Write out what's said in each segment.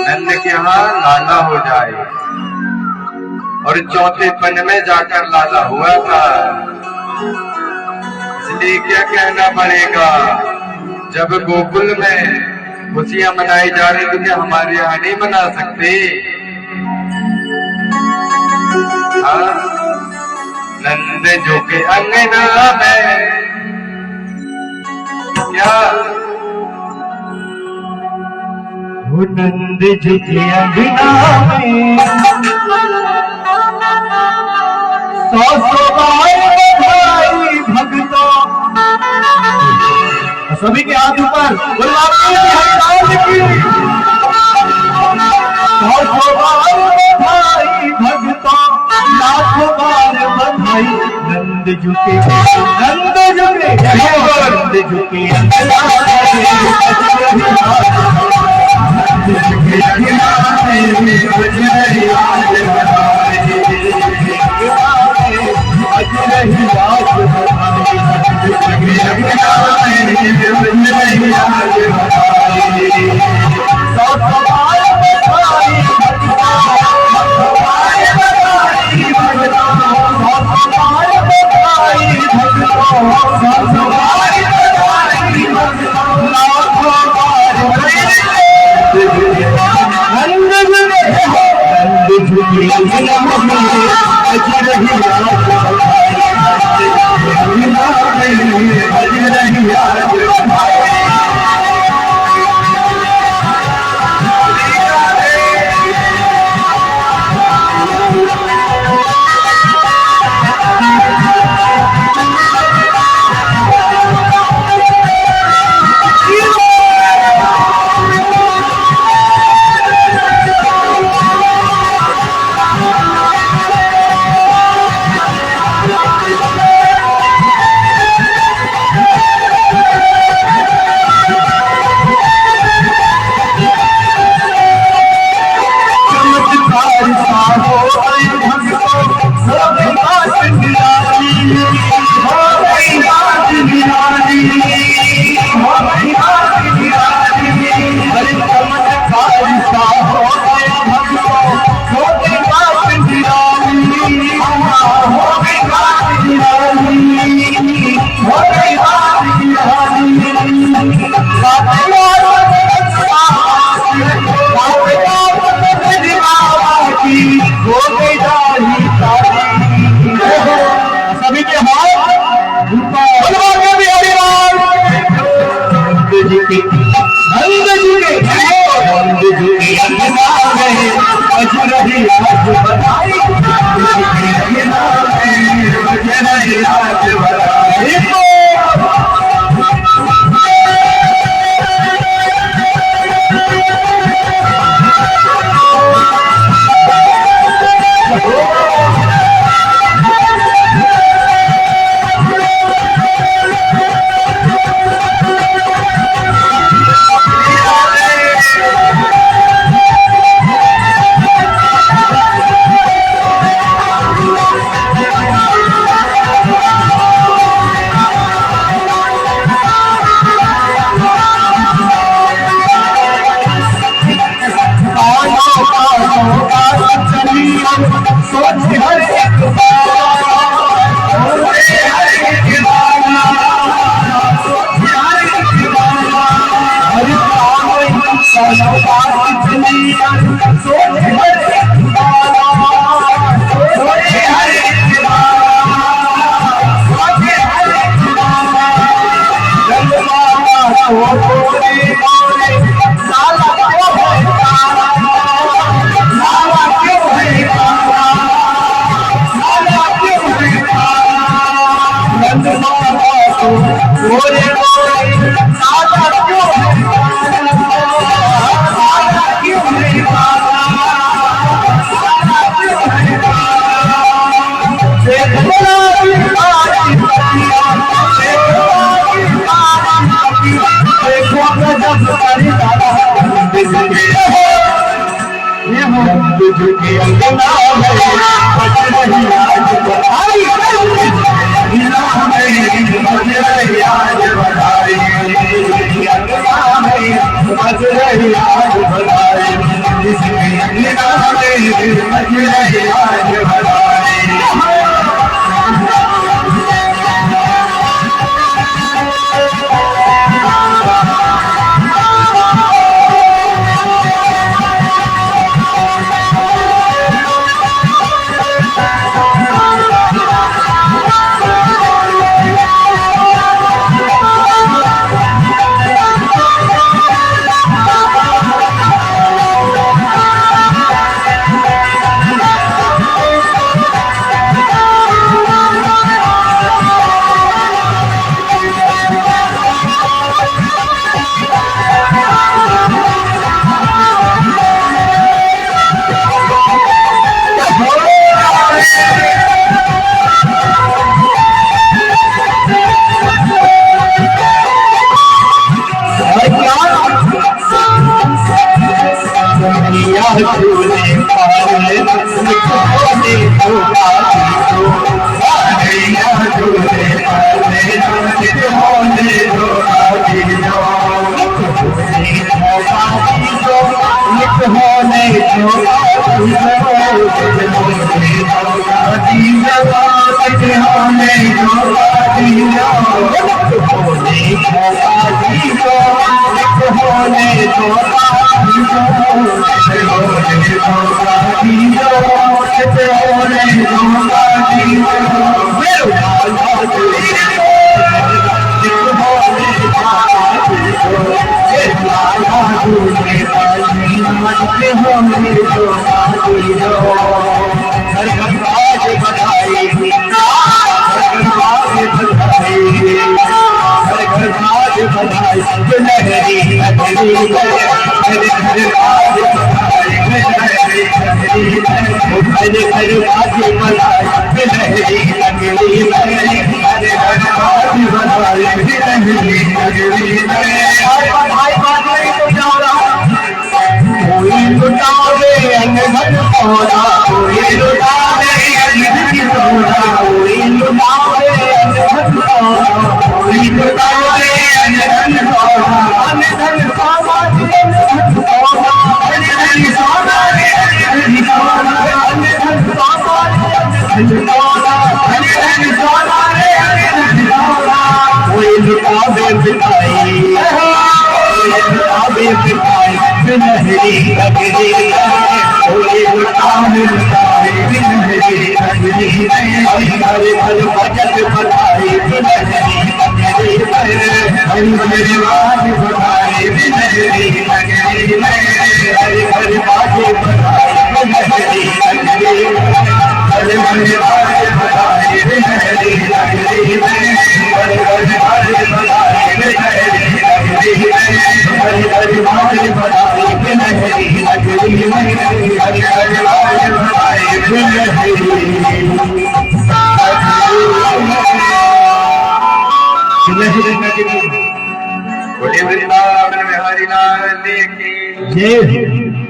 नंद के यहाँ लाला हो जाए। और चौथे पन में जाकर लाला हुआ था। इसलिए क्या कहना पड़ेगा, जब गोकुल में खुशियां मनाई जा रही तो क्या हमारे यहाँ नहीं मना सकते? हाँ, नंद जो के अंगना में क्या नंद जी के अंगना में 100 बार बधाई भक्तों। सभी के हाथ ऊपर की 100 बार बधाई भक्तों, लाखों बार बधाई। नंद झुके नंद झुके नंद झुके अंगना रही आज भलाई, जिसमें अंगना में बज रही आज भलाई।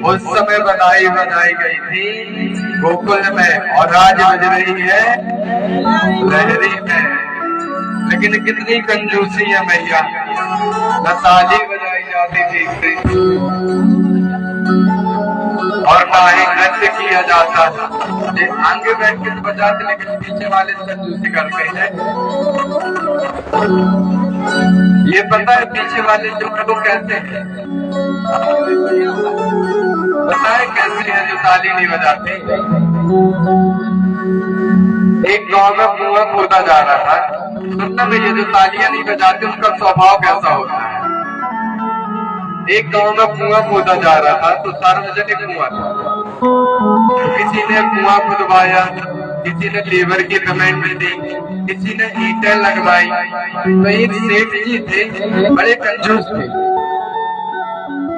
उस समय बधाई बजाई गई थी गोकुल में और राज बज रही है लहरी में। लेकिन कितनी कंजूसी है मैया, न ताली बजाई जाती थी और ना ही नृत्य किया जाता था। ये आगे बैठ के बजाते लेकिन पीछे वाले कंजूसी करते हैं। ये पता है पीछे वाले जो लोग कहते हैं, पता है कैसे है जो ताली नहीं बजाते। एक गांव में कुआं खोदा जा रहा था, सुनना भैया जो तालियां नहीं बजाते उनका स्वभाव कैसा होता है। एक गांव में कुआं खोदा जा रहा था तो सार्वजनिक कुआं था, तो किसी ने कुआं खुदवाया, किसी ने लेबर की पेमेंट दी, किसी ने ईंटें लगवाई। तो एक सेठ जी थे, बड़े कंजूस थे।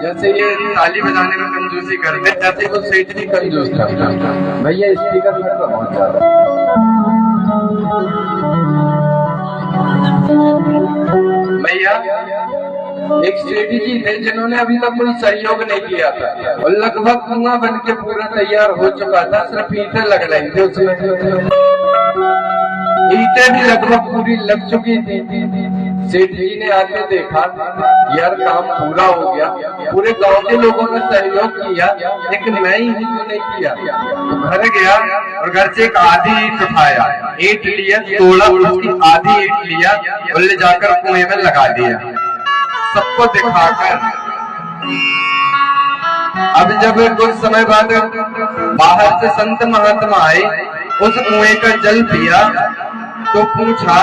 जैसे ये ताली बजाने में कंजूसी करते, जैसे वो सेठ भी कंजूस था। भैया स्पीकर मेरे को बहुत ज्यादा। भैया एक सेठ जी थे जिन्होंने अभी तक कोई सहयोग नहीं किया था और लगभग कुआं बन के पूरा तैयार हो चुका था, सिर्फ ईंटें लग रही थी उसमें। ईंटें भी लगभग पूरी लग चुकी थी। सेठ जी ने आके देखा यार काम पूरा हो गया, पूरे गांव के लोगों ने सहयोग किया लेकिन मैं ही नहीं किया। तो घर गया और घर से एक आधी ईंट उठाया, ईंट लिया, तोड़ा, उसकी आधी ईंट लिया और ले जाकर कुएं में लगा दिया, सबको दिखाकर। अब जब कुछ समय बाद बाहर से संत महात्मा आए, उस कुएं का जल पिया तो पूछा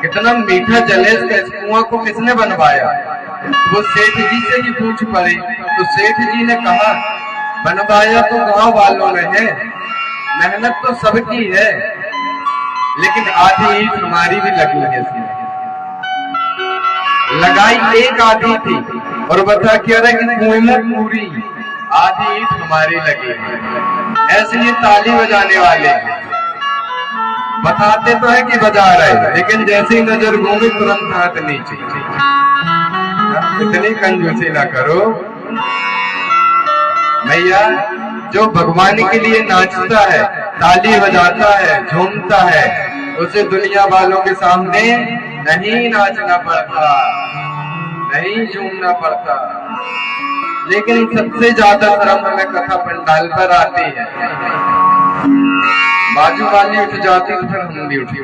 कितना मीठा जल है, इस कुआं को किसने बनवाया? वो सेठ जी से ही पूछ पड़े। तो सेठ जी ने कहा बनवाया तो गांव वालों ने है, मेहनत तो सबकी है, लेकिन आधी ईंट हमारी भी लगी है इसमें। लगाई एक आधी थी और बता क्या रहा कि कुएं में पूरी आधी ईंट हमारी लगी है। ऐसे ये ताली बजाने वाले हैं, बताते तो है कि बजा रहे, लेकिन जैसे ही नजर घूमे तुरंत हाथ नीचे। इतनी कंजूसी ना करो भैया। जो भगवान के लिए नाचता है, ताली बजाता है, झूमता है, उसे दुनिया वालों के सामने नहीं नाचना पड़ता, नहीं झूमना पड़ता। लेकिन सबसे ज्यादा शर्म हमें कथा पंडाल पर आती है। बाजू वाली उठ जाती तो फिर हम भी उठते।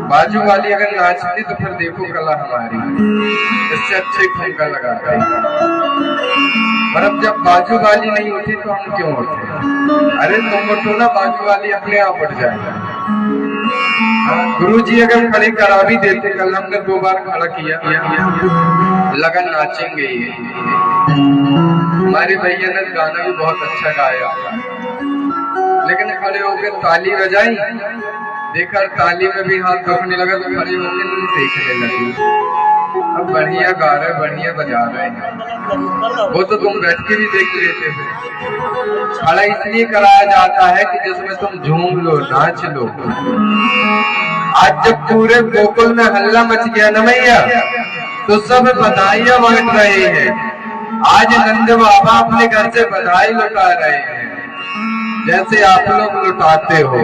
बाजू वाली अगर नाचती तो फिर देखो कला हमारी, इससे अच्छे ठुमका लगाता है। पर अब जब बाजू वाली नहीं उठी तो हम क्यों उठे? अरे तुम उठो ना, बाजू वाली अपने आप उठ जाएगा। गुरु जी अगर खड़े करा भी देते, कल हमने 2 बार खड़ा किया, लगा नाचेंगे। हमारे भैया ने गाना भी बहुत अच्छा गाया, लेकिन खड़े होकर ताली बजाई, देखा ताली में भी हाथ दुखने लगा तो खड़े होकर देखने लगे। अब बढ़िया गा रहे, बढ़िया बजा रहे हैं, वो तो तुम बैठ के भी देख लेते थे। खड़ा इसलिए कराया जाता है कि जिसमें तुम झूम लो, नाच लो। आज जब पूरे गोकुल में हल्ला मच गया ना भैया, तो सब बधाइयां बांट रहे हैं। आज नंद बाबा अपने घर से बधाई लुटा रहे हैं, जैसे आप लोग लुटाते हो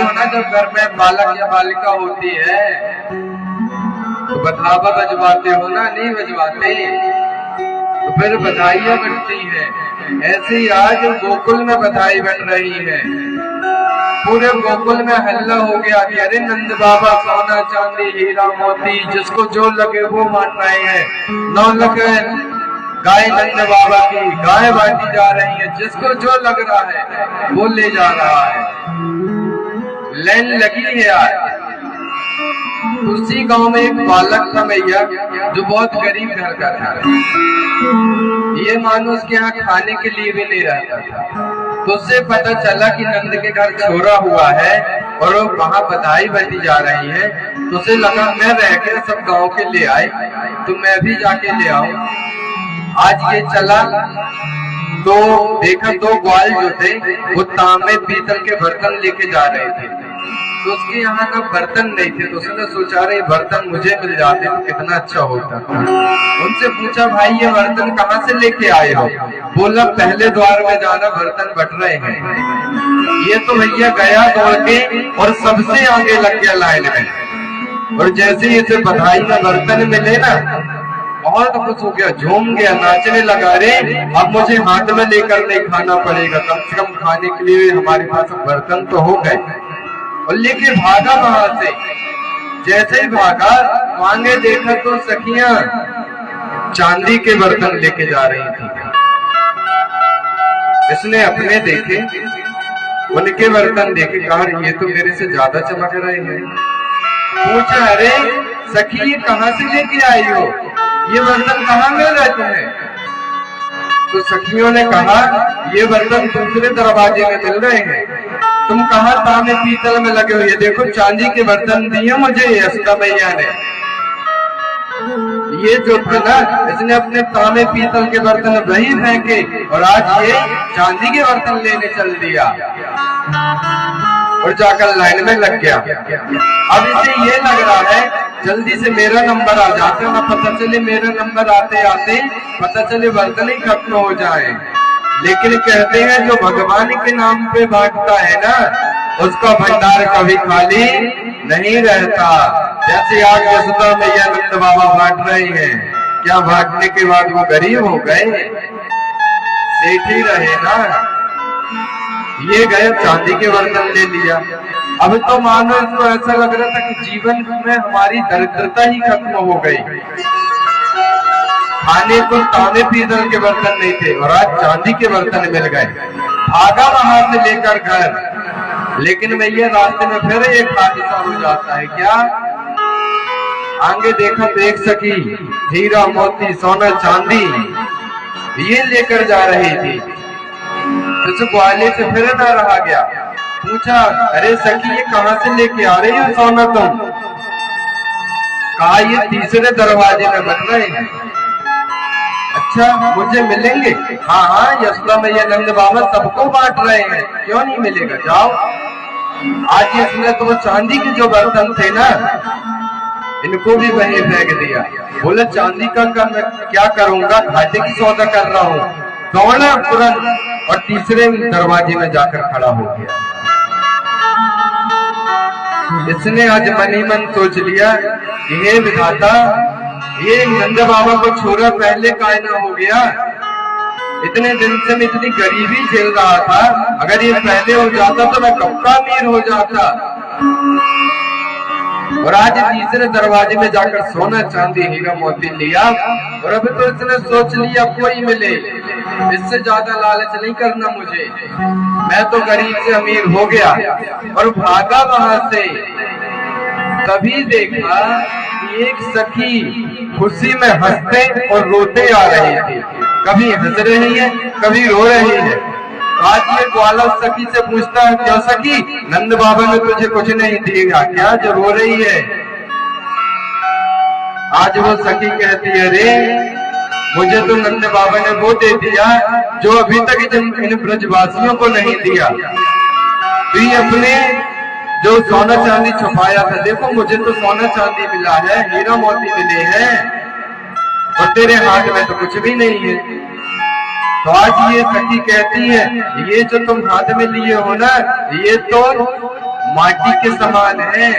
ना। जब घर में बालक या बालिका होती है तो बधावा बजवाते हो ना, नहीं बजवाते तो फिर बधाइयां बनती है। ऐसे ही आज गोकुल में बधाई बन रही है। पूरे गोकुल में हल्ला हो गया कि अरे नंद बाबा सोना चांदी हीरा मोती जिसको जो लगे वो बांट रहे हैं। 9 लाख गाय नंद बाबा की गाय बांटी जा रही है, जिसको जो लग रहा है वो ले जा रहा है। लाइन लगी है आज। उसी गांव में एक बालक था भैया, जो बहुत गरीब घर का था। ये मानो उसके यहाँ खाने के लिए भी नहीं रहता था। तो उससे पता चला कि नंद के घर छोरा हुआ है और वहाँ बधाई बटी जा रही है। तो उसे लगा मैं रह के सब गांव के ले आए तो मैं भी जाके ले आऊं। आज ये चला तो देखा 2 ग्वाल जो थे वो तांबे पीतल के बर्तन लेके जा रहे थे। तो उसके यहाँ ना बर्तन नहीं थे, तो उसने सोचा रहे बर्तन मुझे मिल जाते तो कितना अच्छा होता। उनसे पूछा भाई ये बर्तन कहाँ से लेके आए हो? बोला पहले द्वार में जाना, बर्तन बट रहे हैं। ये तो भैया गया दौड़ के और सबसे आगे लग गया लाइन में। और जैसे ही इसे बधाई में बर्तन मिले ना, बहुत खुश हो गया, झूम गया, नाचने लगा। रे अब मुझे हाथ में लेकर नहीं खाना पड़ेगा, कम से कम खाने के लिए हमारे पास बर्तन तो हो गए। और लेके भागा वहां से। जैसे ही भागा आगे देखा तो सखियां चांदी के बर्तन लेके जा रही थी। इसने अपने देखे, उनके बर्तन देखे, कहा ये तो मेरे से ज्यादा चमक रहे हैं। पूछा अरे सखी ये कहाँ से लेके आई हो, ये बर्तन कहाँ मिल रहे तुम्हें? तो सखियों ने कहा ये बर्तन दूसरे दरवाजे में मिल रहे हैं, तुम कहाँ तांबे पीतल में लगे हो? ये देखो चांदी के बर्तन दिए मुझे यशोदा मैया ने। ये जो था ना, इसने अपने तांबे पीतल के बर्तन वही फेंके और आज ये चांदी के बर्तन लेने चल दिया और जाकर लाइन में लग गया। अब इसे ये लग रहा है जल्दी से मेरा नंबर आ जाता, ना पता चले मेरा नंबर आते आते पता चले बर्तन ही खत्म हो जाए। लेकिन कहते हैं जो भगवान के नाम पे बांटता है ना, उसका भंडार कभी खाली नहीं रहता। जैसे आज यशोदा मैया नंद बाबा बांट रहे हैं, क्या बांटने के बाद वो गरीब हो गए? सेठ ही रहे ना। ये गए चांदी के बर्तन ले लिया। अब तो मानो इसको ऐसा लग रहा था कि जीवन में हमारी दरिद्रता ही खत्म हो गई। खाने को तांबे पीतल के बर्तन नहीं थे और आज चांदी के बर्तन मिल गए। भागा वहां से लेकर घर, लेकिन मैया रास्ते में फिर एक हादसा हो जाता है। क्या? आगे देखा तो एक सखी हीरा मोती सोना चांदी ये लेकर जा रही थी। तो ग्वाले से फिर ना रहा गया, पूछा, अरे सखी ये कहां से लेके आ रही हो सोना तुम? कहा, ये तीसरे दरवाजे में बन रहे हैं। अच्छा, मुझे मिलेंगे? हाँ हाँ, यशोदा मैया नंद बाबा सबको बांट रहे हैं, क्यों नहीं मिलेगा, जाओ। आज इसने तो चांदी के जो बर्तन थे ना, इनको भी वहीं फेंक दिया। बोले चांदी का मैं क्या करूंगा, घाटे की सौदा कर रहा हूँ। दौड़ा तुरंत और तीसरे दरवाजे में जाकर खड़ा हो गया। इसने आज मन ही मन सोच लिया, हे विधाता, ये नंद बाबा को छोरा पहले कायना हो गया। इतने दिन से मैं इतनी गरीबी झेल रहा था, अगर ये पहले हो जाता तो मैं कब का अमीर हो जाता। और आज तीसरे दरवाजे में जाकर सोना चांदी हीरा मोती लिया। और अभी तो इसने सोच लिया कोई मिले, इससे ज्यादा लालच नहीं करना मुझे, मैं तो गरीब से अमीर हो गया। और भागा वहां से। तभी देखा कि एक सखी खुशी में हंसते और रोते आ रही थी। कभी हंस रही है, कभी रो रही है। आज ये ग्वाला सखी से पूछता है, क्यों सखी, नंद बाबा ने तुझे कुछ नहीं दिया क्या जो रो रही है? आज वो सखी कहती है, अरे मुझे तो नंद बाबा ने वो दे दिया जो अभी तक इन ब्रजवासियों को नहीं दिया। तो ये अपने जो सोना चांदी छुपाया था, देखो मुझे तो सोना चांदी मिला है, हीरा मोती मिले हैं, और तेरे हाथ में तो कुछ भी नहीं है। तो आज ये सखी कहती है, ये जो तुम हाथ में लिए हो ना, ये तो माटी के समान है।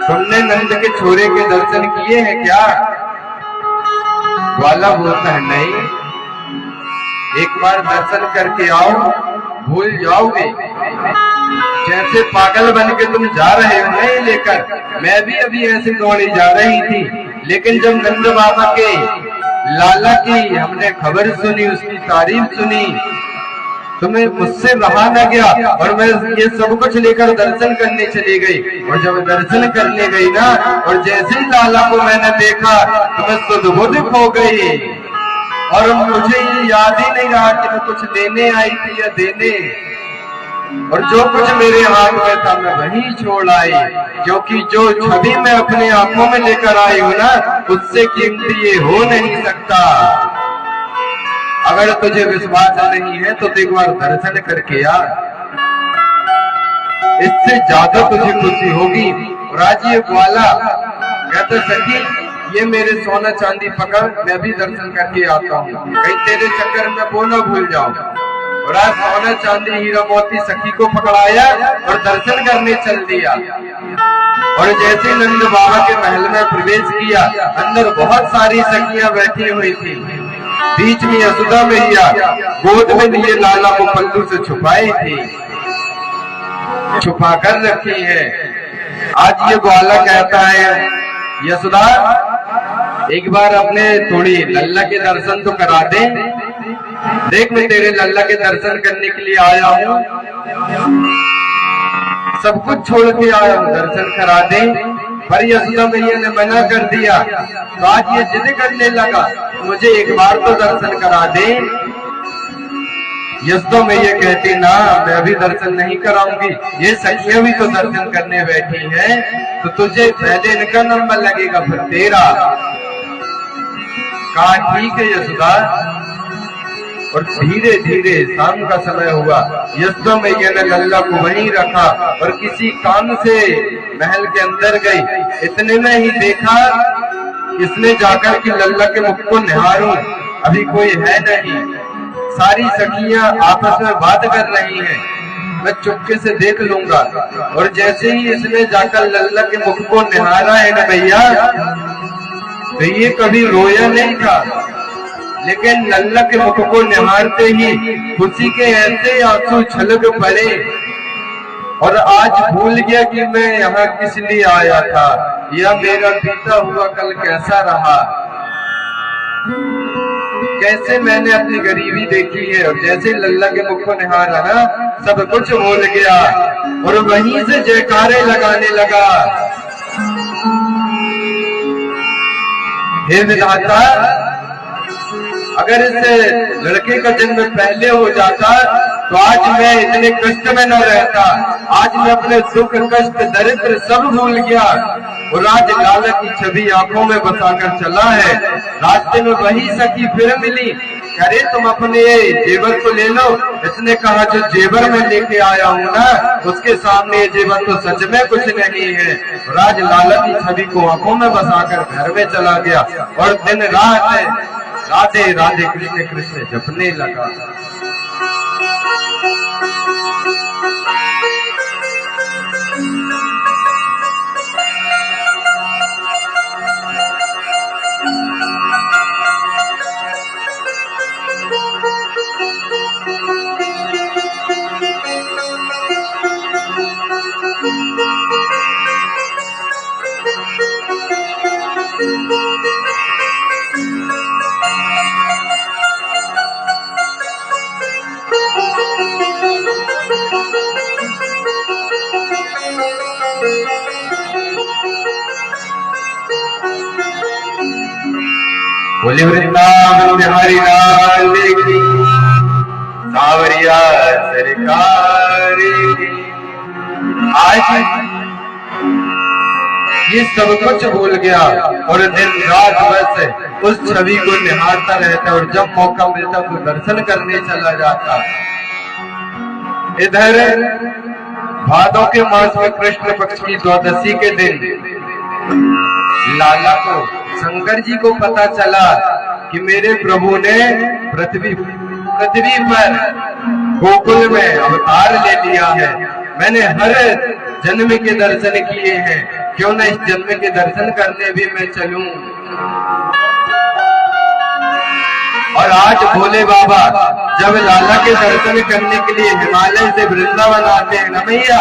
तुमने नंद के छोरे के दर्शन किए हैं क्या? ग्वाला बोलता है, नहीं, एक बार दर्शन करके आओ, भूल जाओगे। जैसे पागल बन के तुम जा रहे हो नहीं लेकर, मैं भी अभी ऐसे दौड़ी जा रही थी, लेकिन जब नंद बाबा के लाला की हमने खबर सुनी, उसकी तारीफ सुनी, तो मैं मुझसे रहा न गया और मैं ये सब कुछ लेकर दर्शन करने चली गई। और जब दर्शन करने गई ना, और जैसे ही लाला को मैंने देखा तो मैं सुध-बुध खो गई। और मुझे ये याद ही नहीं रहा कि मैं कुछ लेने आई थी या देने, और जो कुछ मेरे हाथ में था मैं वही छोड़ आई, क्योंकि जो छवि मैं अपने आंखों में लेकर आई हूँ ना, उससे कीमती ये हो नहीं सकता। अगर तुझे विश्वास नहीं है तो एक बार दर्शन करके आ, इससे ज्यादा तुझे खुशी होगी। और आज ये ग्वाला कहते, सखी ये मेरे सोना चांदी पकड़, मैं भी दर्शन करके आता हूँ, कहीं तेरे चक्कर में वो न भूल जाऊं। और आज सोना चांदी हीरा मोती सखी को पकड़ाया और दर्शन करने चल दिया। और जैसे नंद बाबा के महल में प्रवेश किया, अंदर बहुत सारी सखियां बैठी हुई थी। बीच में यशोदा मैया गोद में लिए लाला को पल्लू से छुपाई थी, छुपा कर रखी है। आज ये ग्वाला कहता है, यशोदा एक बार अपने थोड़ी लल्ला के दर्शन तो करा दे, देख मैं तेरे लल्ला के दर्शन करने के लिए आया हूँ, सब कुछ छोड़ के आया हूँ, दर्शन करा दे। पर यशोदा मैया ने मना कर दिया। तो आज ये जिद करने लगा, मुझे एक बार तो दर्शन करा दे। यशोदा मैया कहती, ना मैं अभी दर्शन नहीं कराऊंगी, ये सखियां भी तो दर्शन करने बैठी हैं, तो तुझे पहले इनका नंबर लगेगा फिर तेरा। कहा ठीक है यशोदा। और धीरे धीरे शाम का समय हुआ, यशोदा मैया ने लल्ला को वहीं रखा और किसी काम से महल के अंदर गई। इतने में ही देखा, इसने जाकर कि लल्ला के मुख को निहारूं, अभी कोई है नहीं। सारी सखियां आपस में बात कर रही हैं। मैं चुपके से देख लूंगा। और जैसे ही इसने जाकर लल्ला के मुख को निहारा है ना भैया, तो ये कभी रोया नहीं था, लेकिन लल्ला के मुख को निहारते ही खुशी के ऐसे आंसू छलक पड़े और आज भूल गया कि मैं यहाँ किस लिए आया था, या मेरा बीता हुआ कल कैसा रहा, कैसे मैंने अपनी गरीबी देखी है। और जैसे लल्ला के मुख को निहारा ना, सब कुछ भूल गया और वहीं से जयकारे लगाने लगा। हे विधाता, अगर इस लड़के का जन्म पहले हो जाता तो आज मैं इतने कष्ट में न रहता। आज मैं अपने दुख कष्ट दरिद्र सब भूल गया और आज लाला की छवि आंखों में बसाकर चला है। रास्ते में वही सखी फिर मिली, अरे तुम अपने जेवर को ले लो। इसने कहा जो जेवर में लेके आया हूँ ना, उसके सामने ये जेवर तो सच में कुछ नहीं है। राज लाला की छवि को आंखों में बसाकर घर में चला गया और दिन रात राधे राधे कृष्ण कृष्ण जपने लगा। बोले वृंदावन बिहारी लाल की, सावरिया सरकार की। आज ये सब कुछ भूल गया और दिन रात बस उस छवि को निहारता रहता और जब मौका मिलता तो दर्शन करने चला जाता। इधर भादों के मास में कृष्ण पक्ष की द्वादशी के दिन लाला को शंकर जी को पता चला कि मेरे प्रभु ने पृथ्वी पर गोकुल में अवतार ले लिया है। मैंने हर जन्म के दर्शन किए हैं, क्यों न इस जन्म के दर्शन करने भी मैं चलूं। और आज भोले बाबा जब लाला के दर्शन करने के लिए हिमालय से वृंदावन आते हैं न भैया,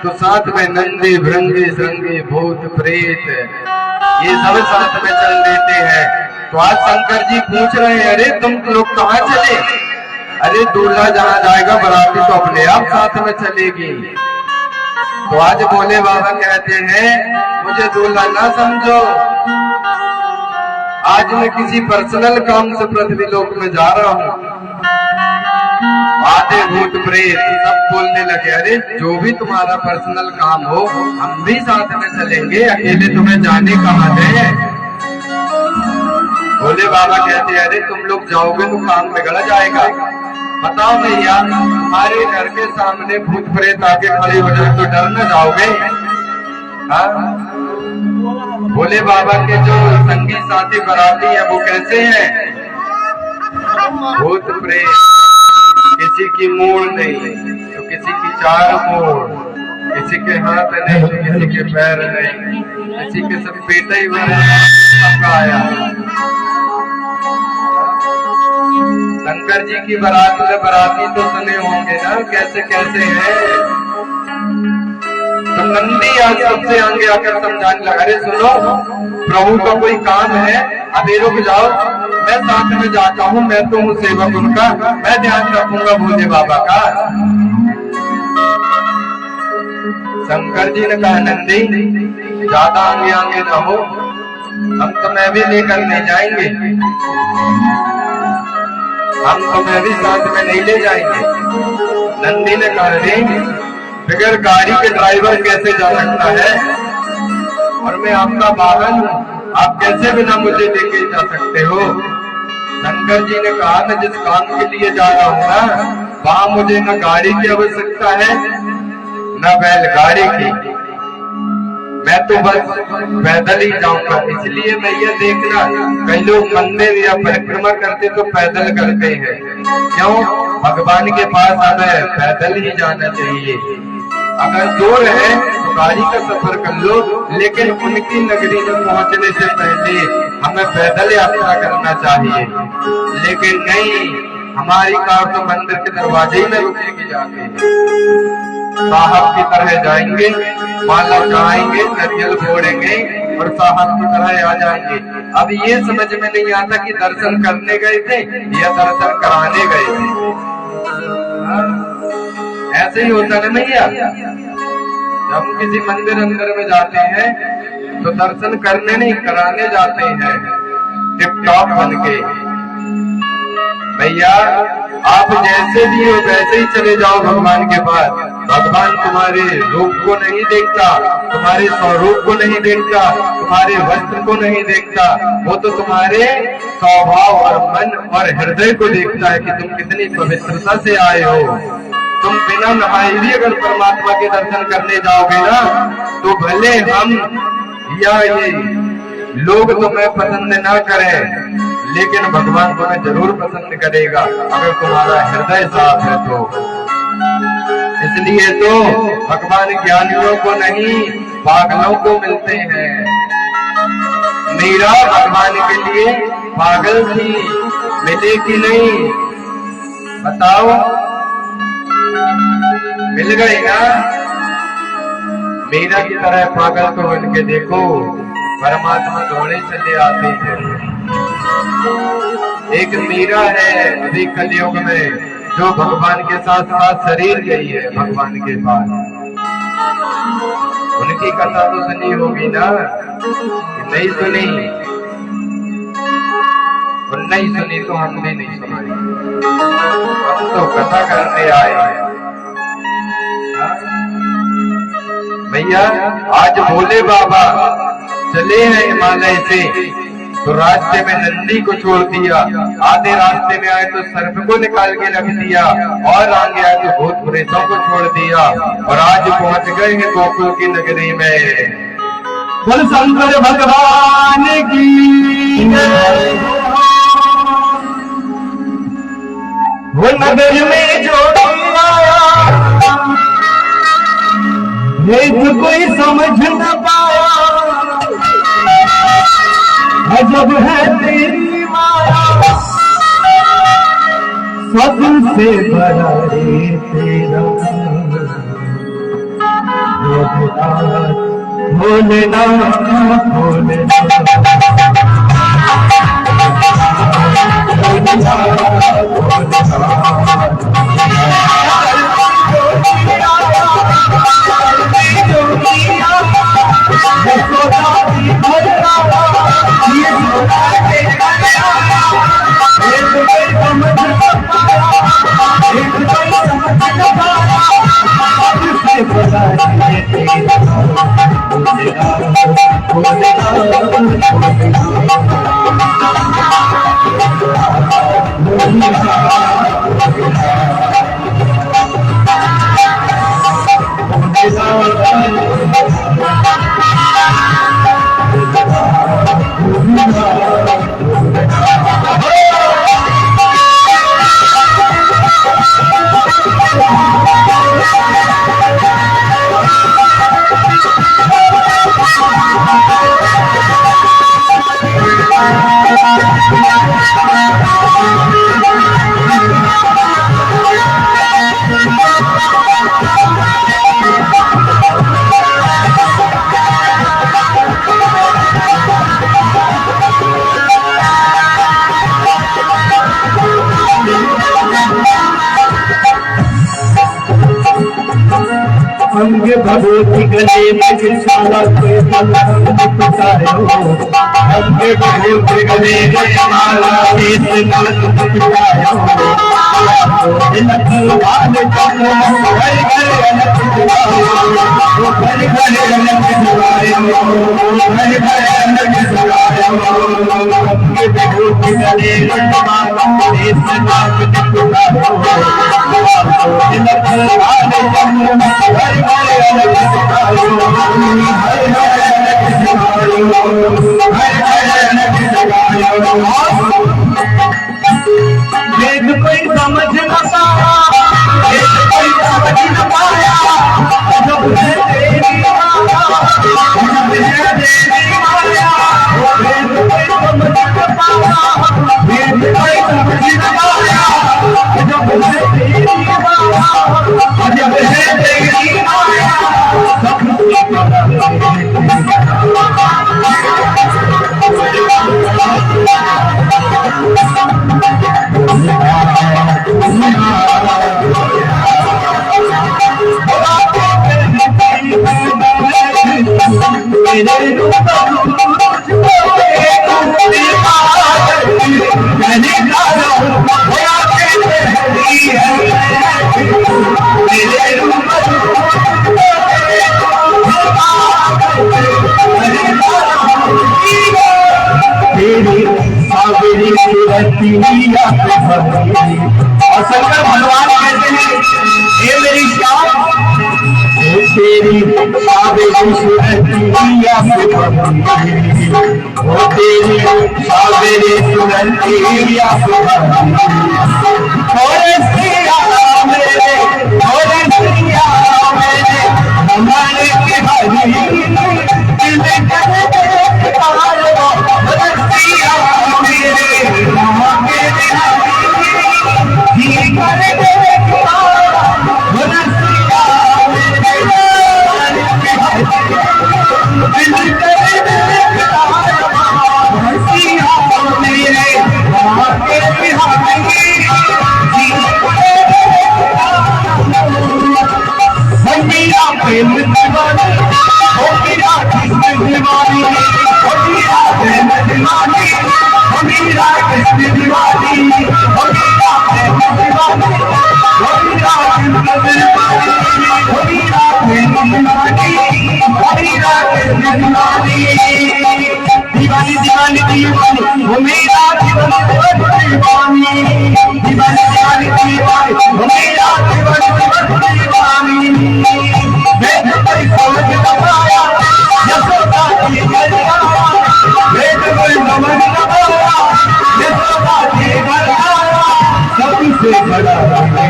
तो साथ में नंदी भृंगी श्रृंगी भूत प्रेत ये सब साथ में चल देते हैं। तो आज शंकर जी पूछ रहे हैं, अरे तुम लोग कहाँ चले? अरे दूल्हा जहाँ जाएगा बराती तो अपने आप साथ में चलेगी। तो आज भोले बाबा कहते हैं, मुझे दूल्हा ना समझो, आज मैं किसी पर्सनल काम से पृथ्वी लोक में जा रहा हूँ। आधे भूत प्रेत सब बोलने लगे, अरे जो भी तुम्हारा पर्सनल काम हो हम भी साथ में चलेंगे, अकेले तुम्हें जाने कहाँ दें। भोले बाबा कहते हैं, अरे तुम लोग जाओगे तो काम बिगड़ जाएगा। बताओ भैया, हमारे घर के सामने भूत प्रेत आके खड़े हो जाए तो डर न जाओगे? हाँ, भोले बाबा के जो संगी साथी बराती है वो कैसे हैं? भूत प्रेत, किसी की मूड़ नहीं तो किसी की चार मूड़, किसी के हाथ नहीं तो किसी के पैर नहीं, किसी के सब पेट ही बना सबका आया। शंकर जी की बारात में बराती तो सुने होंगे ना कैसे कैसे हैं। तो नंदी आज सबसे आगे आकर समझाने लगा, अरे सुनो, प्रभु का कोई काम है, अभी रुक जाओ, मैं साथ में जाता हूँ, मैं तो हूँ सेवक उनका, मैं ध्यान रखूंगा भोले बाबा का। शंकर जी ने कहा, नंदी ज्यादा आगे आगे ना हो, हम तुम्हें भी लेकर नहीं जाएंगे, हम तुम्हें भी साथ में नहीं ले जाएंगे। नंदी ने कहा, रे बगैर गाड़ी के ड्राइवर कैसे जा सकता है, और मैं आपका वाहन हूँ, आप कैसे बिना मुझे लेके जा सकते हो। शंकर जी ने कहा, मैं जिस काम के लिए जा रहा हूँ ना, वहां मुझे न गाड़ी की आवश्यकता है न बैलगाड़ी की, मैं तो बस पैदल ही जाऊंगा। इसलिए मैं ये देखना, कई लोग मंदिर या परिक्रमा करते तो पैदल करते हैं, क्यों? भगवान के पास हमें पैदल ही जाना चाहिए। अगर दूर है तो गाड़ी का सफर कर लो, लेकिन उनकी नगरी में पहुंचने से पहले हमें पैदल यात्रा करना चाहिए। लेकिन नहीं, हमारी कार तो मंदिर के दरवाजे में रुकेगी जाके। साहब की तरह जाएंगे, माला चढ़ाएंगे, नरियल फोड़ेंगे और साहब की तरह आ जाएंगे। अब ये समझ में नहीं आता कि दर्शन करने गए थे या दर्शन कराने गए थे। ऐसे ही होता है भैया, जब हम किसी मंदिर अंदर में जाते हैं तो दर्शन करने नहीं कराने जाते हैं टिप टॉप बन के। भैया आप जैसे भी हो वैसे ही चले जाओ भगवान के पास। भगवान तुम्हारे रूप को नहीं देखता, तुम्हारे स्वरूप को नहीं देखता, तुम्हारे वस्त्र को नहीं देखता, वो तो तुम्हारे स्वभाव और मन और हृदय को देखता है कि तुम कितनी पवित्रता से आए हो। तुम बिना नहाए भी अगर परमात्मा के दर्शन करने जाओगे ना, तो भले हम या ये लोग तुम्हें पसंद ना करें, लेकिन भगवान तुम्हें जरूर पसंद करेगा अगर तुम्हारा हृदय साफ है तो। इसलिए तो भगवान ज्ञानियों को नहीं पागलों को मिलते हैं। मीरा भगवान के लिए पागल थी, मिले कि नहीं बताओ? मिल गई ना? मीरा की तरह पागल को बन के देखो, परमात्मा दौड़े चले आते हैं। एक मीरा है अभी कलयुग में जो भगवान के साथ साथ शरीर गई है भगवान के पास। उनकी कथा तो सुनी होगी ना? नहीं सुनी? और नहीं सुनी तो हम भी नहीं सुनाई। हम तो कथा करने आए हैं भैया। आज भोले बाबा चले हैं हिमालय से, तो रास्ते में नंदी को छोड़ दिया, आधे रास्ते में आए तो सर्प को निकाल के रख दिया, और आगे आए तो भूत प्रेतों को छोड़ दिया, और आज पहुंच गए हैं गोकुल की नगरी में। बोल शंकर भगवान की वो नगर में जो आया तो कोई समझ न पाया, अजब है तेरी माया, सबसे बड़ा रे तेरा भोलेनाथ अंगे भगवती गले में शाला के पटायो, अंगे भगवती गले में माला के पटायो, लखवाल चलो घर घर अलग दिवायो, घर घर अलग दिवायो, घर घर अलग दिवायो। अंगे भगवती गले में माला के पटायो, लखवाल चलो कोई समझ न पाया, तेरी सावरी सुरतिया और शंकर भगवान कहते हैं ये मेरी श्याम तेरी सावरी सुरतिया वो तेरी सावरी सुरतिया और सिया मेरे हमारे के हरी दिल करे दीवानी दीवानी दीवानी वो मेरा दीवानी दीवानी दीवानी दीवानी वो मेरा दीवानी मैं कोई समझ न पाया यशोदा की गलिया मैं कोई समझ न पाया यशोदा की गलिया सबसे बड़ा है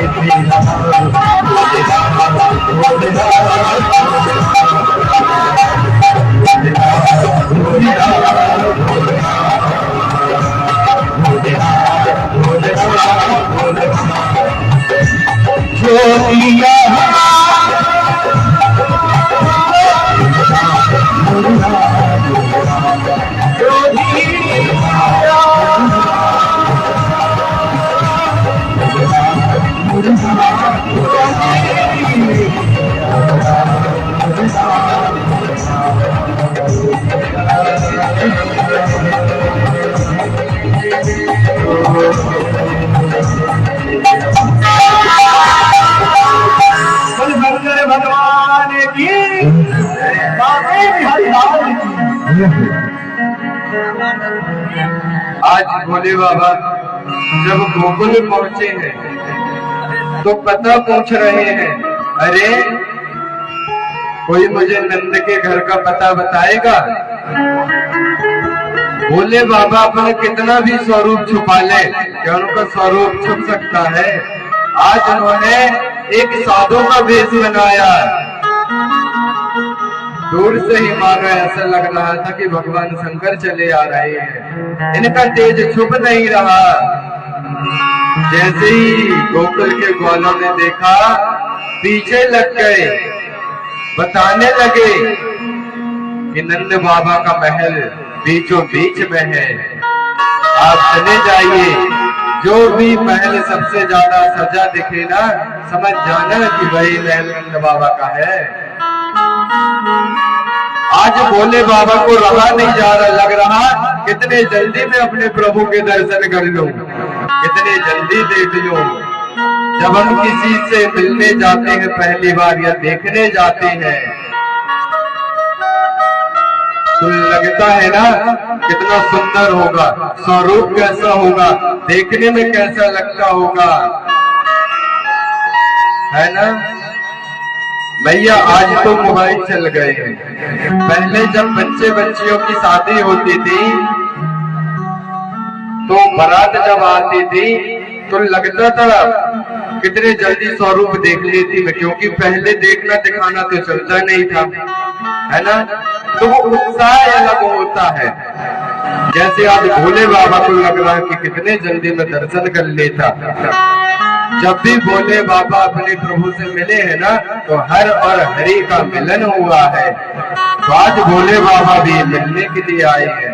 भगवान की आज भोले बाबा जब गोकुल पहुंचे हैं तो पता पूछ रहे हैं, अरे कोई मुझे नंद के घर का पता बताएगा। भोले बाबा अपने कितना भी स्वरूप छुपा ले, क्या उनका स्वरूप छुप सकता है। आज उन्होंने एक साधु का वेश बनाया। दूर से ही मानो ऐसा लग रहा था कि भगवान शंकर चले आ रहे हैं, इनका तेज छुप नहीं रहा। जैसे ही गोकुल के ग्वालों ने देखा पीछे लग गए, बताने लगे कि नंद बाबा का महल बीचों बीच में है, आप चले जाइए। जो भी महल सबसे ज्यादा सजा दिखे ना, समझ जाना कि वही महल नंद बाबा का है। आज भोले बाबा को रहा नहीं जा रहा, लग रहा कितने जल्दी मैं अपने प्रभु के दर्शन कर लूं, कितने जल्दी देख लूं। जब हम किसी से मिलने जाते हैं पहली बार या देखने जाते हैं तो लगता है ना कितना सुंदर होगा, स्वरूप कैसा होगा, देखने में कैसा लगता होगा, है ना भैया। आज तो मोबाइल चल गए हैं। पहले जब बच्चे बच्चियों की शादी होती थी तो बारात जब आती थी तो लगता था कितने जल्दी स्वरूप देख लेती मैं, क्योंकि पहले देखना दिखाना तो चलता नहीं था, है ना। तो वो उत्साह अलग होता है। जैसे आज भोले बाबा को लग रहा है कि कितने जल्दी मैं दर्शन कर लेता। जब भी भोले बाबा अपने प्रभु से मिले हैं ना तो हर और हरि का मिलन हुआ है। तो आज भोले बाबा भी मिलने के लिए आए हैं।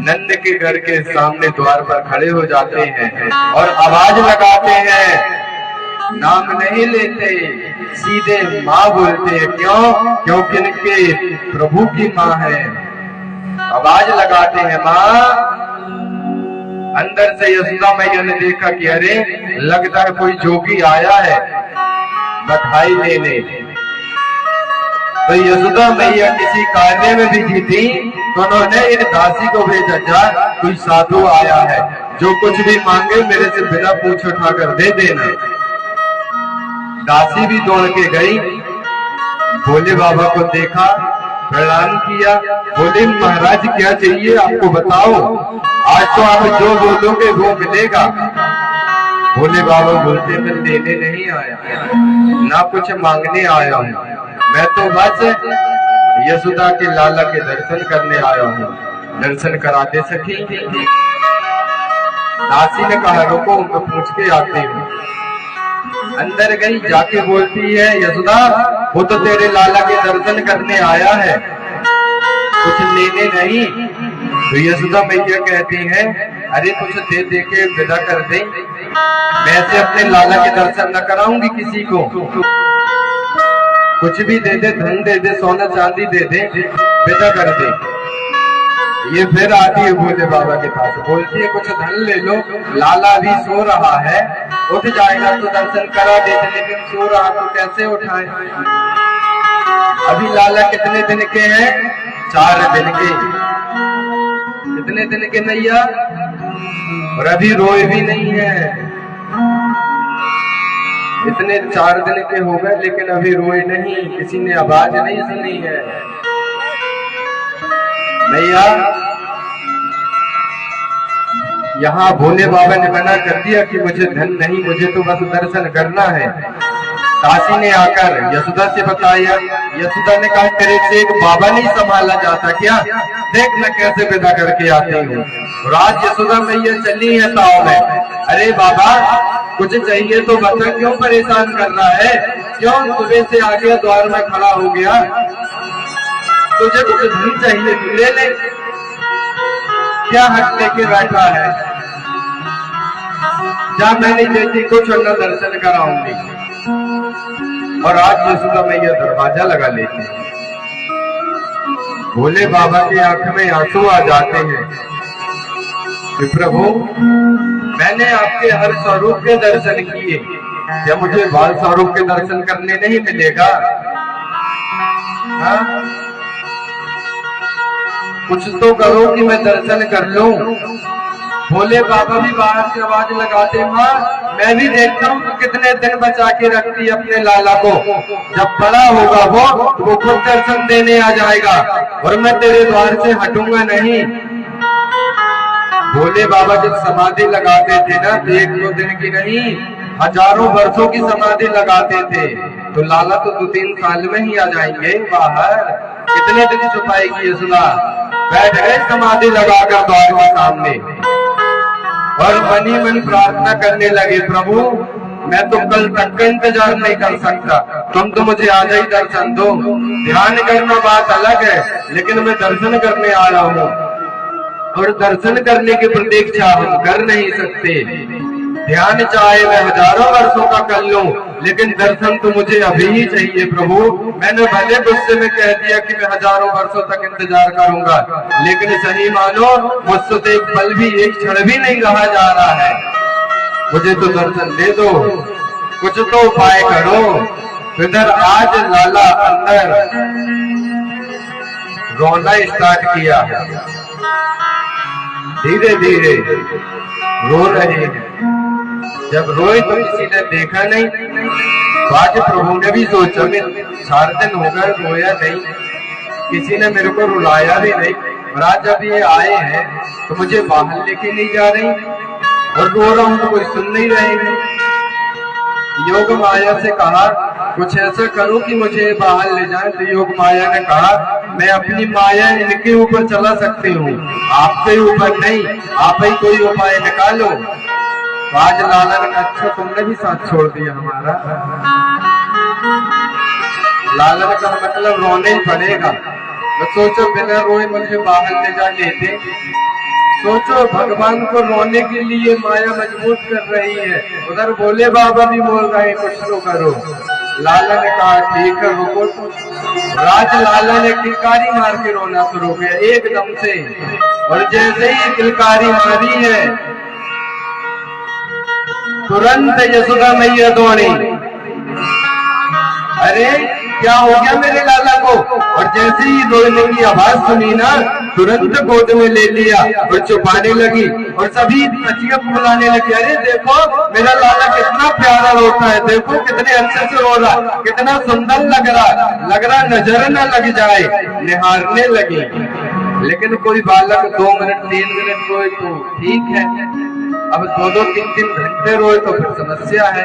नंद के घर के सामने द्वार पर खड़े हो जाते हैं और आवाज लगाते हैं, नाम नहीं लेते, सीधे माँ बोलते हैं। क्यों? क्योंकि इनके प्रभु की माँ है। आवाज लगाते हैं माँ। अंदर से यशोदा मैया ने देखा कि अरे लगता है कोई जोगी आया है बधाई लेने। तो यशोदा मैया किसी कार्य में बिजी थी तो उन्होंने इन दासी को भेजा, जा कोई साधु आया है, जो कुछ भी मांगे मेरे से बिना पूछ उठाकर दे देना। दासी भी दौड़ के गई, भोले बाबा को देखा, प्रणाम किया, बोले महाराज क्या चाहिए आपको बताओ, आज तो आप जो बोलोगे वो मिलेगा। भोले बाबा बोलते मैं लेने नहीं आया, ना कुछ मांगने आया हूँ, मैं तो बस यशोदा के लाला के दर्शन करने आया हूँ, दर्शन करा दे सखी। दासी ने कहा रुको मैं पूछ के आती हूँ। अंदर गई, जाके बोलती है यशोदा वो तो तेरे लाला के दर्शन करने आया है, कुछ लेने नहीं। तो यशोदा मैया कहती है अरे कुछ दे दे के विदा कर दे, मैं से अपने लाला के दर्शन न कराऊंगी किसी को, कुछ भी दे दे, धन दे दे, सोना चांदी दे दे, विदा कर दे। ये फिर आती है भोले बाबा के पास, बोलती है कुछ धन ले लो, लाला भी सो रहा है, उठ जाएगा तो दर्शन करा देते, लेकिन सो रहा तो कैसे उठाए। अभी लाला कितने दिन के हैं, 4 दिन के। कितने दिन के मैया, और अभी रोए भी नहीं है, इतने 4 दिन के हो गए लेकिन अभी रोए नहीं, किसी ने आवाज नहीं सुनी है। मैया यहाँ भोले बाबा ने मना कर दिया कि मुझे धन नहीं, मुझे तो बस दर्शन करना है। दासी ने आकर यशोदा से बताया, यशोदा ने कहा तेरे से एक बाबा नहीं संभाला जाता क्या, देख मैं कैसे विदा करके आती हूँ। राज यशोदा मैया चली है ताव में, अरे बाबा कुछ चाहिए तो बता, क्यों परेशान कर रहा है, क्यों सुबह से आगे द्वार में खड़ा हो गया, तुझे कुछ धन चाहिए तो ले ले, क्या हक लेके बैठा है, जा मैं नहीं देती कुछ और न दर्शन कराऊंगी। और आज यशोदा मैया दरवाजा लगा लेती है। भोले बाबा की आंख में आंसू आ जाते हैं कि प्रभु मैंने आपके हर स्वरूप के दर्शन किए, क्या मुझे बाल स्वरूप के दर्शन करने नहीं मिलेगा? हाँ? कुछ तो करो कि मैं दर्शन कर लूं। भोले बाबा भी बाहर से आवाज लगाते, माँ मैं भी देखता हूँ तो कितने दिन बचा के रखती अपने लाला को, जब बड़ा होगा वो खुद दर्शन देने आ जाएगा और मैं तेरे द्वार से हटूंगा नहीं। भोले बाबा जब समाधि लगाते थे ना, 1-2 दिन की नहीं, हजारों वर्षों की समाधि लगाते थे, तो लाला तो 2-3 साल में ही आ जाएंगे बाहर। कितने दिन छुपाएगी यशोदा? बैठ गए समाधि लगाकर द्वार के सामने और मनी मन प्रार्थना करने लगे, प्रभु मैं तो कल तक का इंतजार नहीं कर सकता, तुम तो मुझे आज ही दर्शन दो। ध्यान करना बात अलग है, लेकिन मैं दर्शन करने आ रहा हूँ और दर्शन करने की प्रतीक्षा हम कर नहीं सकते। ध्यान चाहे मैं हजारों वर्षों का कर लूं, लेकिन दर्शन तो मुझे अभी ही चाहिए प्रभु। मैंने भले गुस्से में कह दिया कि मैं हजारों वर्षों तक इंतजार करूंगा, लेकिन सही मानो मुझसे तो एक पल भी, एक क्षण भी नहीं रहा जा रहा है। मुझे तो दर्शन दे दो, कुछ तो उपाय करो। इधर आज लाला अंदर रोना स्टार्ट किया है, धीरे धीरे रो रहे हैं। जब रोए तो किसी ने देखा नहीं, तो आज प्रभु ने भी सोचा मैं 4 दिन हो गए रोया नहीं, किसी ने मेरे को रुलाया भी नहीं, और आज जब ये आए हैं तो मुझे बाहर लेके नहीं जा रही और रो रहा हूं तो कोई सुन नहीं रहेगी। योग माया से कहा कुछ ऐसा करो कि मुझे बाहर ले जाए, तो योग माया ने कहा मैं अपनी माया इनके ऊपर चला सकती हूँ, आपके ऊपर नहीं, आप ही कोई उपाय निकालो। तो आज लाला ने कहा अच्छा तुमने भी साथ छोड़ दिया हमारा। लाला ने कहा मतलब रोने ही पड़ेगा। मैं सोचो बिना रोए मुझे बाहर ले जा लेते, सोचो भगवान को रोने के लिए माया मजबूर कर रही है, उधर भोले बाबा भी बोल रहे हैं कुछ तो करो। लाला ने कहा ठीक है रुको। राज लाला ने किलकारी मार के रोना शुरू किया एकदम से, और जैसे ही किलकारी मारी है तुरंत यशोदा मैया दौड़ी। अरे क्या हो गया मेरे लाला को। और जैसे ही रोने की आवाज सुनी ना, तुरंत गोद में ले लिया और छुपाने लगी और सभी बच्चियों को बुलाने लगी। अरे देखो मेरा लाला कितना प्यारा रोता है, देखो कितने अच्छे से रो रहा, कितना सुंदर लग रहा नजर न लग जाए। निहारने लगी, लेकिन कोई बालक 2 मिनट 3 मिनट रोए तो ठीक है, अब 2-2 3-3 घंटे रोए तो फिर समस्या है।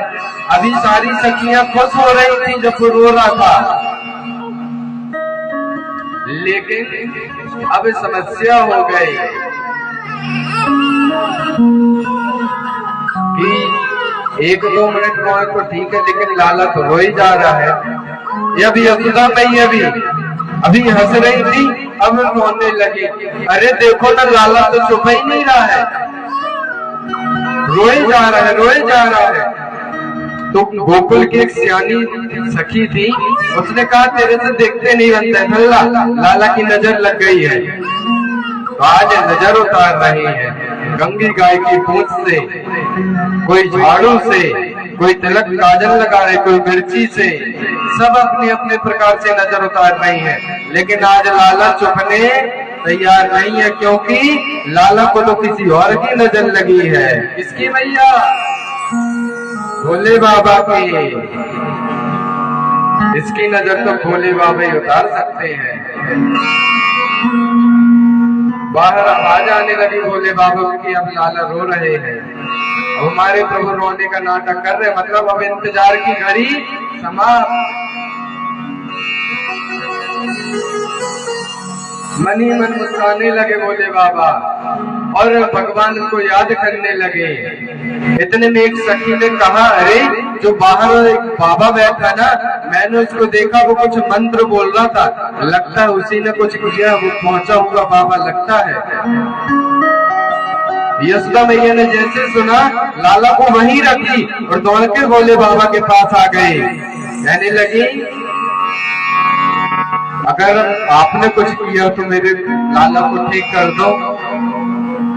अभी सारी सखियां खुश हो रही थी जब वो रो रहा था, लेकिन अब समस्या हो गई कि 1-2 मिनट रोए तो ठीक है, लेकिन लाला तो रो ही जा रहा है। ये अभी यशोदा मैया अभी हंस रही थी, अब रोने लगी। अरे देखो ना, लाला तो चुप ही नहीं रहा है, रोए जा रहा है। तो गोकुल की एक सियानी सखी थी, उसने कहा तेरे से देखते नहीं बनते भल्ला, लाला की नजर लग गई है। तो आज नजर उतार रही है, गंगी गाय की पूंछ से, कोई झाड़ू से, कोई तिलक काजल लगा रहे, कोई मिर्ची से, सब अपने अपने प्रकार से नजर उतार रही है। लेकिन आज लाला चुपने तैयार नहीं है, क्योंकि लाला को तो किसी और की नजर लगी है। किसकी मैया? भोले बाबा की। इसकी नजर तो भोले बाबा ही उतार सकते हैं। बाहर आवाज आने लगी भोले बाबा की, अब लाला रो रहे हैं, हमारे प्रभु रोने का नाटक कर रहे, मतलब अब इंतजार की घड़ी समाप्त। मनी मन मुस्कुराने लगे भोले बाबा और भगवान को याद करने लगे। इतने में एक सखी ने कहा, अरे जो बाहर एक बाबा बैठा ना, मैंने उसको देखा, वो कुछ मंत्र बोल रहा था, लगता है उसी ने कुछ किया, वो पहुंचा हुआ बाबा लगता है। यशोदा मैया ने जैसे सुना, लाला को वहीं रखी और दौड़ के भोले बाबा के पास आ गए। कहने लगी, अगर आपने कुछ किया तो मेरे लाला को ठीक कर दो,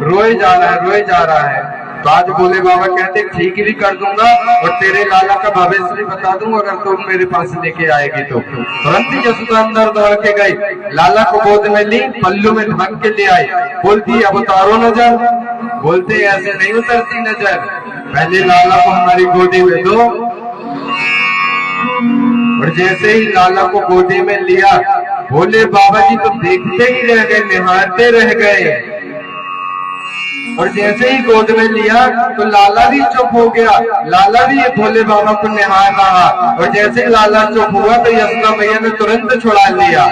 रोए जा रहा है। तो आज भोले बाबा कहते ठीक भी कर दूंगा और तेरे लाला का भविष्य भी बता दूंगा, अगर तुम मेरे पास लेके आएगी तो। तुरंत यशोदा अंदर दौड़ के गई, लाला को गोद में ली, पल्लू में ढक के ले आई, बोलती अब उतारो नजर। बोलते ऐसे नहीं उतरती नजर, पहले लाला को हमारी गोदी में दो। और जैसे ही लाला को गोदी में लिया, भोले बाबा जी तो देखते ही रह गए, निहारते रह गए। और जैसे ही गोद में लिया तो लाला भी चुप हो गया, लाला भी भोले बाबा को निहार रहा। और जैसे ही लाला चुप हुआ तो यशोदा मैया ने तुरंत छुड़ा लिया,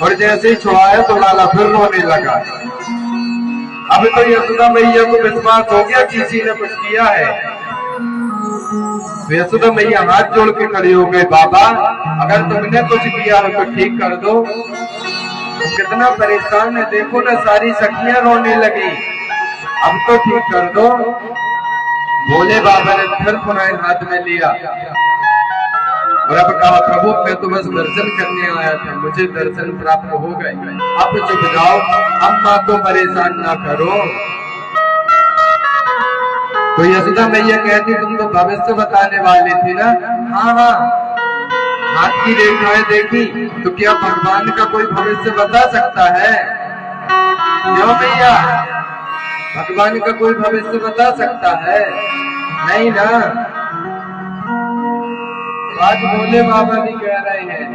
और जैसे ही छुड़ाया तो लाला फिर रोने लगा। अब तो यशोदा मैया को विश्वास हो गया किसी ने कुछ किया है। यशोदा मैया हाथ जोड़ के खड़ी हो गए, बाबा अगर तुमने कुछ किया हो तो ठीक कर दो। तो कितना परेशान है, देखो ना, सारी सखियां रोने लगी, अब तो ठीक कर दो। भोले बाबा ने फिर पुनः हाथ में लिया और अब कहा, प्रभु मैं तो बस दर्शन करने आया था, मुझे दर्शन प्राप्त हो गए, अब चुप जाओ, अब माँ को परेशान ना करो। तो यशोदा मैया कहती, तुम तो भविष्य बताने वाले थे ना? हाँ, हाथ की रेखाएं देखी तो क्या भगवान का कोई भविष्य बता सकता है? क्यों मैया, भगवान का कोई भविष्य बता सकता है? नहीं ना। आज भोले बाबा भी कह रहे हैं,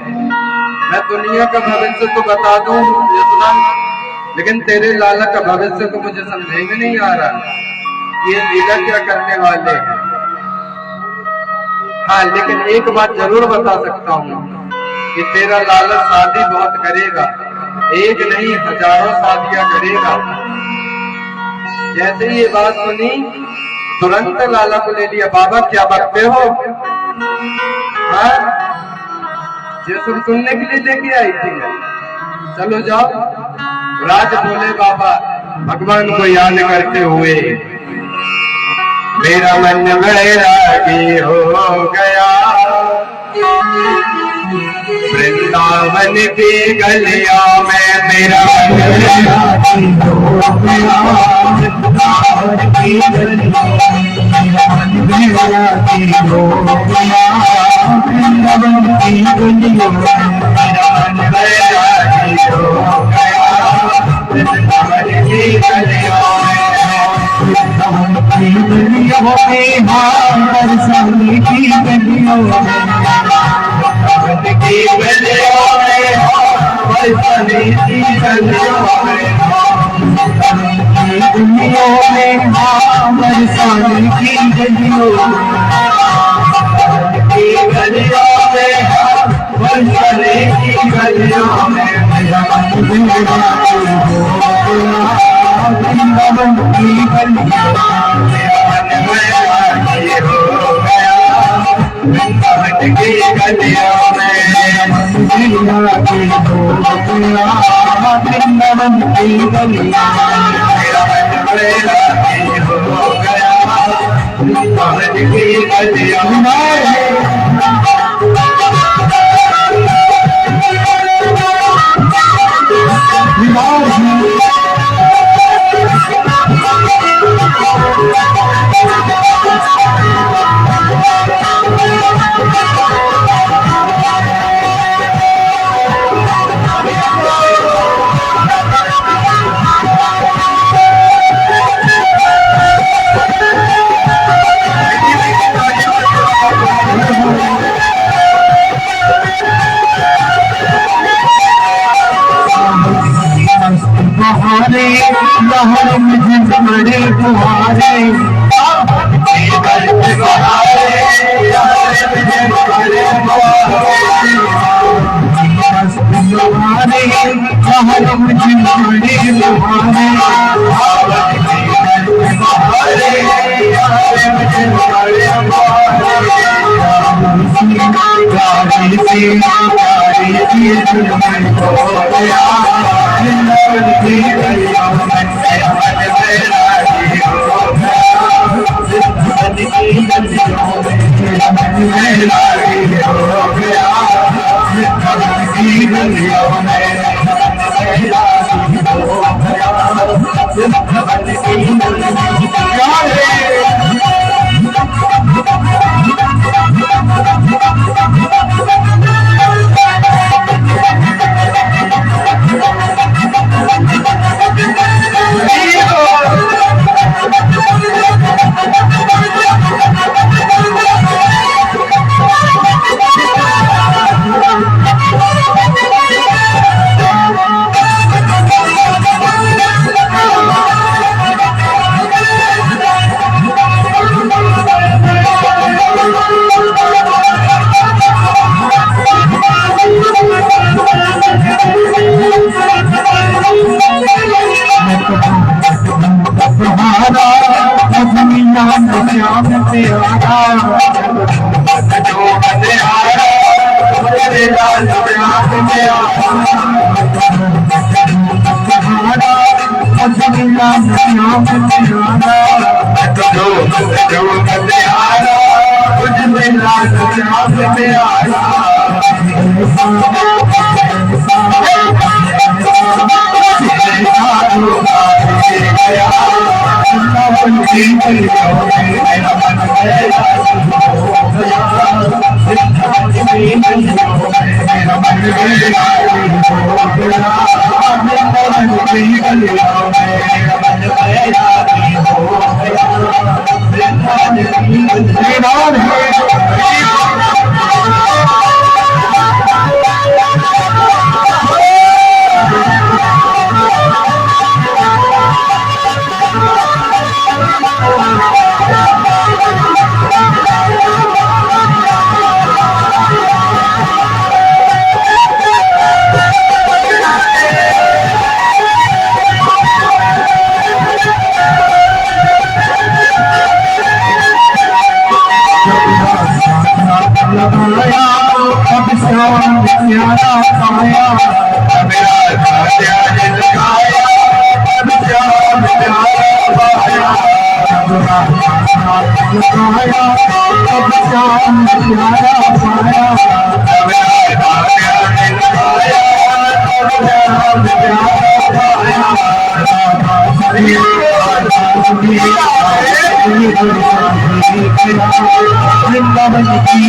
मैं दुनिया का भविष्य तो बता दूं यशोदा, लेकिन तेरे लाला का भविष्य तो मुझे समझ में नहीं आ रहा, ये लीला क्या करने वाले हैं। हाँ, लेकिन एक बात जरूर बता सकता हूँ कि तेरा लाला शादी बहुत करेगा, एक नहीं हजारों शादियां करेगा। जैसे ये बात सुनी तुरंत लाला को ले लिया। बाबा क्या बकते हो? हाँ, ये सुनने के लिए लेके आई थी, चलो जाओ। राज भोले बाबा भगवान को याद करते हुए, मेरा मन वैरागी हो गया, वृंदावन की गलियों में मेरा मन वैरागी हो गया, वृंदावन की गलियों में मेरा मन वैरागी हो गया। वृंदावन की गलियों में मेरा मन बैरागी हो गया। वृंदावन की गलियों में, वृंदावन की गलियों में, हाँ बरसाने की गलियों में, वृंदावन की गलियों में, हाँ बरसाने की गलियों में, वृंदावन की गलियों में, हाँ बरसाने की गलियों में, की गलियों में, बरसाने की गलियों में मेरा मन बैरागी हो गया। वृंदावन की गलियों में मेरा मन बैरागी हो गया। वृंदावन की गलियों में मेरा मन बैरागी हो गया। वृंदावन की गलियों में मेरा मन बैरागी हो गया। वृंदावन की गलियों में बहारे लहर मुझे बड़े तुम्हारे लहर मुझे बड़े वृंदावन की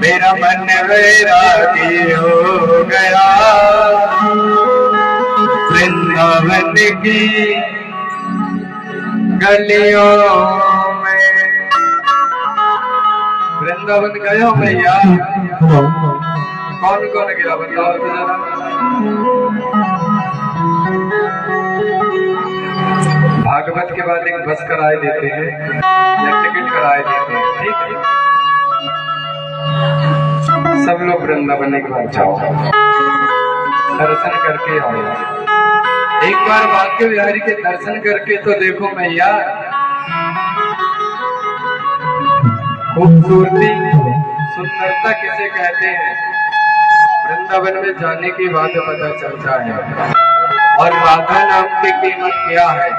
मेरा मन वैरागी हो गया वृंदावन की गलियों में। वृंदावन गयो भैया? कौन कौन गया बताओ तो जरा। भागवत के बाद एक बस कराए देते हैं या टिकट कराए देते हैं, ठीक है? सब लोग वृंदावन एक बार जाओ, दर्शन करके आओ। एक बार भाग्य विहारी के दर्शन करके तो देखो मैया, खूबसूरती सुंदरता किसे कहते हैं वृंदावन में जाने के बाद पता चलता है। और राधा नाम की कीमत क्या है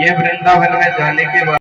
ये वृंदावन में जाने के बाद